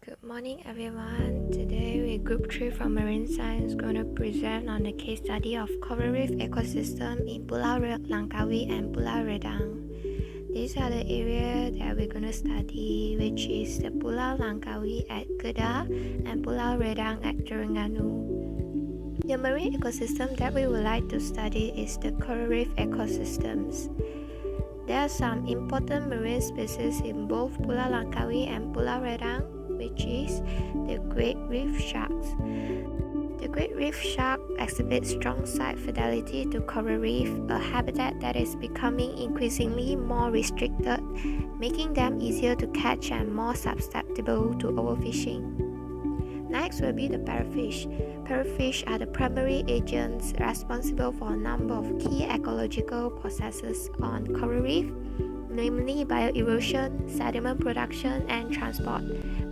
Good morning everyone. Today we Group 3 from Marine Science going to present on the case study of coral reef ecosystem in Pulau Langkawi and Pulau Redang. These are the areas that we're going to study, which is the Pulau Langkawi at Kedah and Pulau Redang at Terengganu. The marine ecosystem that we would like to study is the coral reef ecosystems. There are some important marine species in both Pulau Langkawi and Pulau Redang, which is the great reef sharks. The great reef shark exhibits strong site fidelity to coral reef, a habitat that is becoming increasingly more restricted, making them easier to catch and more susceptible to overfishing. Next will be the parrotfish. Parrotfish are the primary agents responsible for a number of key ecological processes on coral reef, namely bioerosion, sediment production and transport,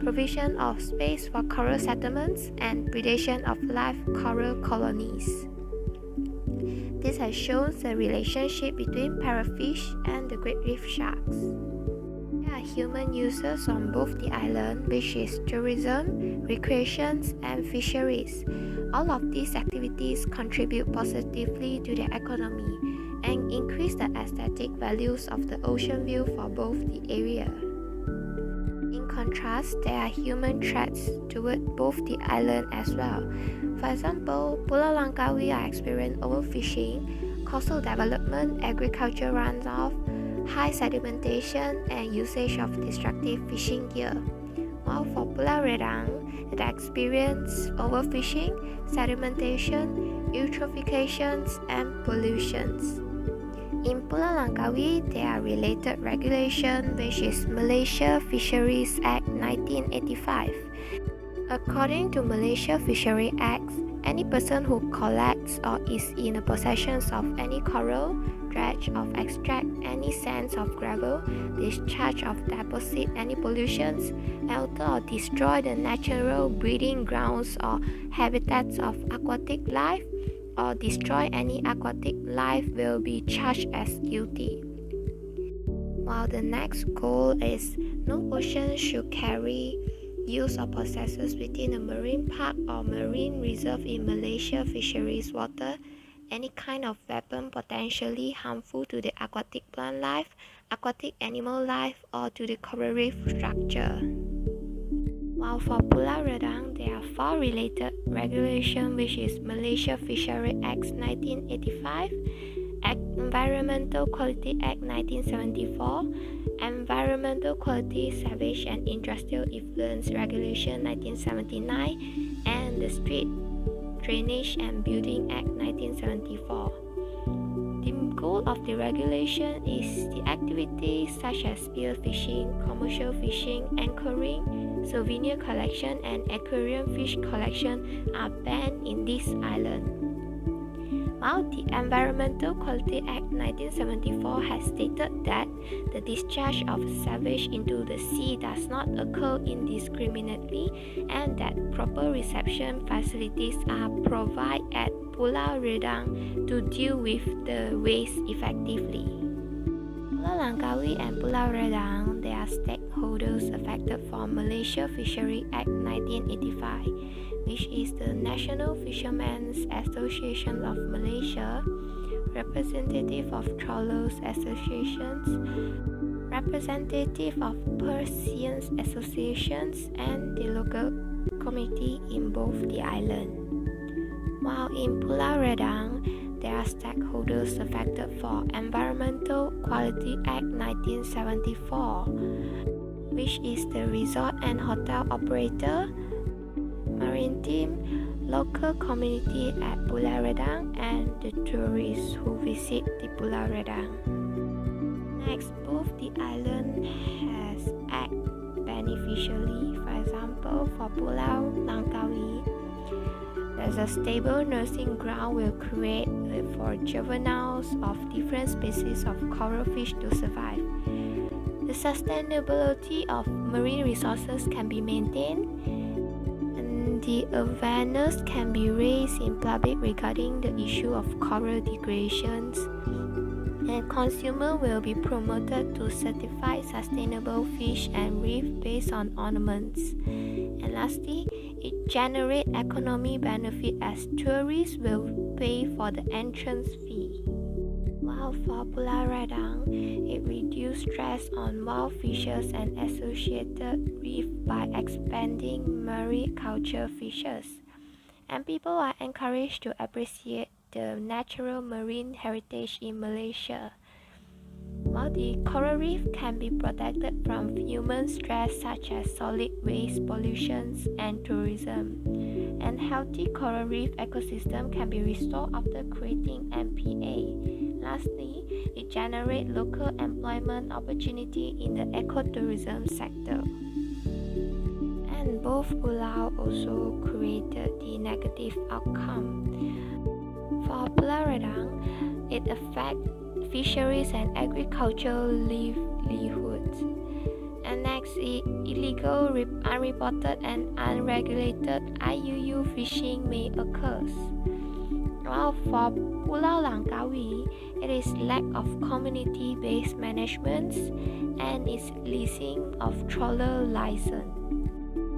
provision of space for coral settlements, and predation of live coral colonies. This has shown the relationship between parrotfish and the great reef sharks. There are human users on both the island, which is tourism, recreation, and fisheries. All of these activities contribute positively to the economy and increase the aesthetic values of the ocean view for both the area. In contrast, there are human threats toward both the island as well. For example, Pulau Langkawi are experiencing overfishing, coastal development, agriculture runoff, high sedimentation, and usage of destructive fishing gear. While for Pulau Redang, it experiences overfishing, sedimentation, eutrophications, and pollutions. In Pulau Langkawi, there are related regulations, which is Malaysia Fisheries Act 1985. According to Malaysia Fishery Act, any person who collects or is in the possession of any coral, dredge or extract any sands of gravel, discharge of deposit any pollutions, alter or destroy the natural breeding grounds or habitats of aquatic life, or destroy any aquatic life will be charged as guilty. While the next goal is no ocean should carry, use or possesses within a marine park or marine reserve in Malaysia fisheries water any kind of weapon potentially harmful to the aquatic plant life, aquatic animal life, or to the coral reef structure. While for Pulau Redang, there are 4 related regulations, which is Malaysia Fishery Act 1985, Environmental Quality Act 1974, Environmental Quality Savage and Industrial Effluents Regulation 1979, and the Street Drainage and Building Act 1974. The goal of the regulation is the activities such as spearfishing, commercial fishing, anchoring, souvenir collection, and aquarium fish collection are banned in this island. While the Environmental Quality Act 1974 has stated that the discharge of salvage into the sea does not occur indiscriminately and that proper reception facilities are provided at Pulau Redang to deal with the waste effectively. Pulau Langkawi and Pulau Redang, they are stakeholders affected from Malaysia Fishery Act 1985, which is the National Fishermen's Association of Malaysia, representative of Trawlers Associations, representative of Persians Associations, and the local community in both the island. While in Pulau Redang, there are stakeholders affected for Environmental Quality Act 1974, which is the resort and hotel operator, marine team, local community at Pulau Redang, and the tourists who visit the Pulau Redang. Next, both the island has act beneficially. For example, for Pulau Langkawi, there's a stable nursing ground will create for juveniles of different species of coral fish to survive. The sustainability of marine resources can be maintained, and the awareness can be raised in public regarding the issue of coral degradations. and consumers will be promoted to certified sustainable fish and reef based on ornaments. And lastly, it generates economic benefit as tourists will pay for the entrance fee. While for Pulau Redang, it reduces stress on wild fishes and associated reef by expanding mariculture fishes. And people are encouraged to appreciate the natural marine heritage in Malaysia. While the coral reef can be protected from human stress such as solid waste pollution and tourism, and healthy coral reef ecosystem can be restored after creating MPA. Lastly, it generates local employment opportunity in the ecotourism sector. And both Pulau also created the negative outcome. For Pulau Redang, it affects fisheries and agricultural livelihoods. And next, illegal, unreported and unregulated IUU fishing may occur. While for Pulau Langkawi, it is lack of community-based management and its leasing of trawler license.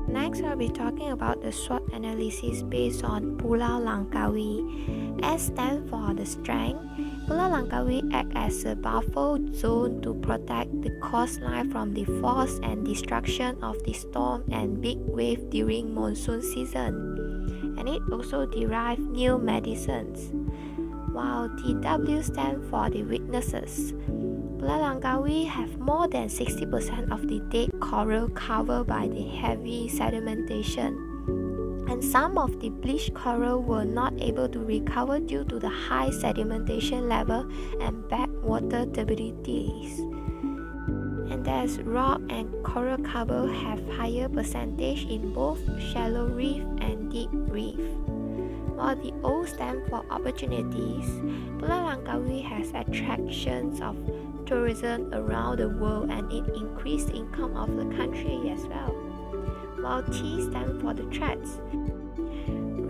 Next, I'll be talking about the SWOT analysis based on Pulau Langkawi. S stands for the strength. Pulau Langkawi acts as a buffer zone to protect the coastline from the force and destruction of the storm and big wave during monsoon season. And it also derives new medicines. While TW stands for the weaknesses. Pulau Langkawi have more than 60% of the dead coral covered by the heavy sedimentation, and some of the bleached coral were not able to recover due to the high sedimentation level and bad water turbidity. And as rock and coral cover have higher percentage in both shallow reef and deep reef. While the O stands for opportunities, Pulau Langkawi has attractions of tourism around the world and it increased income of the country as well. While T stands for the threats.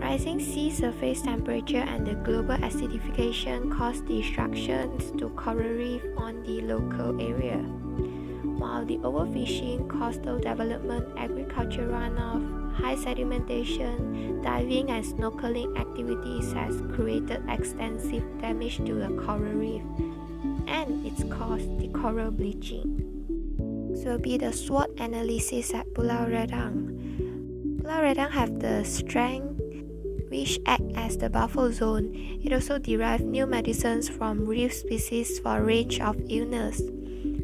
Rising sea surface temperature and the global acidification cause destructions to coral reef on the local area. While the overfishing, coastal development, agriculture runoff, high sedimentation, diving and snorkeling activities has created extensive damage to the coral reef, and it's caused the coral bleaching. So be the SWOT analysis at Pulau Redang. Pulau Redang have the strength which act as the buffer zone. It also derives new medicines from reef species for a range of illness.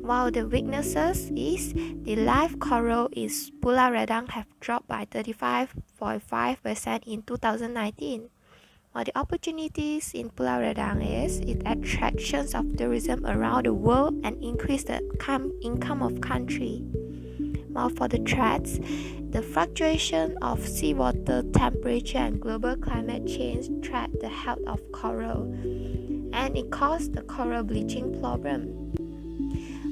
While the weaknesses is the live coral is Pulau Redang have dropped by 35.5% in 2019. While the opportunities in Pulau Redang is it attractions of tourism around the world and increase the income of country. While for the threats, the fluctuation of seawater temperature and global climate change threat the health of coral, and it caused the coral bleaching problem.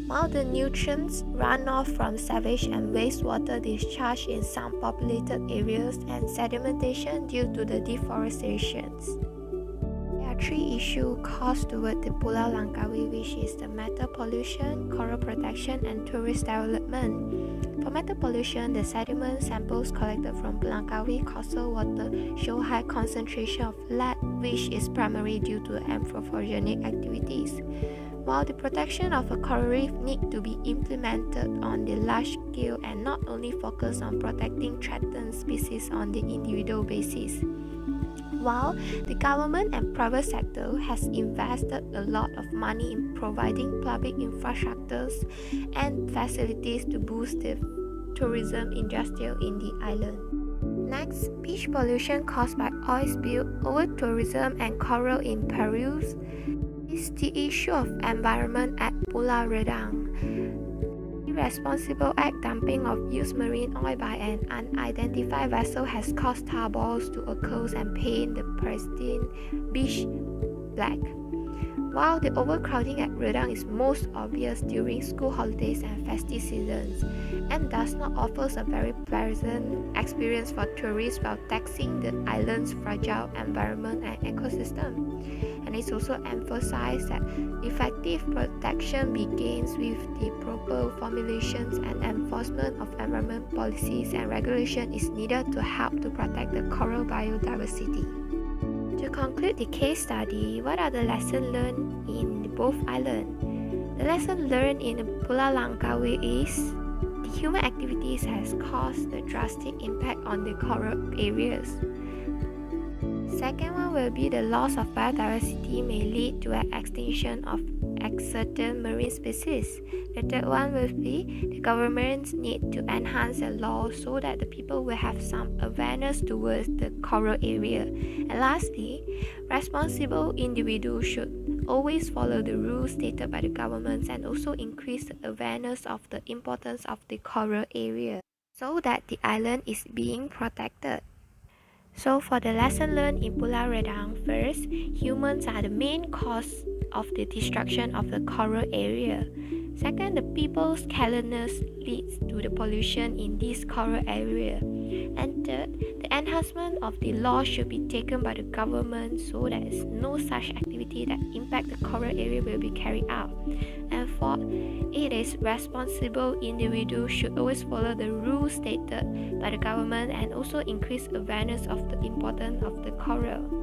While the nutrients runoff from sewage and wastewater discharge in some populated areas and sedimentation due to the deforestation. There are three issues caused toward the Pulau Langkawi, which is the metal pollution, coral protection, and tourist development. For metal pollution, the sediment samples collected from Langkawi coastal water show high concentration of lead, which is primarily due to anthropogenic activities. While the protection of a coral reef needs to be implemented on the large scale and not only focus on protecting threatened species on the individual basis. While the government and private sector has invested a lot of money in providing public infrastructures and facilities to boost the tourism industry in the island. Next, beach pollution caused by oil spill, over-tourism and coral in peril is the issue of environment at Pulau Redang. Irresponsible act dumping of used marine oil by an unidentified vessel has caused tar balls to occur and paint the pristine beach black. While the overcrowding at Redang is most obvious during school holidays and festive seasons, and does not offer a very pleasant experience for tourists while taxing the island's fragile environment and ecosystem. And it's also emphasized that effective protection begins with the proper formulations and enforcement of environment policies and regulation is needed to help to protect the coral biodiversity. To conclude the case study, what are the lessons learned in both islands? The lesson learned in Pulau Langkawi is the human activities has caused a drastic impact on the coral areas. Second one will be the loss of biodiversity may lead to an extinction of certain marine species. The third one will be the governments need to enhance the law so that the people will have some awareness towards the coral area. And lastly, responsible individuals should always follow the rules stated by the governments and also increase the awareness of the importance of the coral area so that the island is being protected. So for the lesson learned in Pulau Redang, first, humans are the main cause of the destruction of the coral area. Second, the people's carelessness leads to the pollution in this coral area. And third, the enhancement of the law should be taken by the government so that no such activity that impact the coral area will be carried out. And fourth, it is responsible individuals should always follow the rules stated by the government and also increase awareness of the importance of the coral.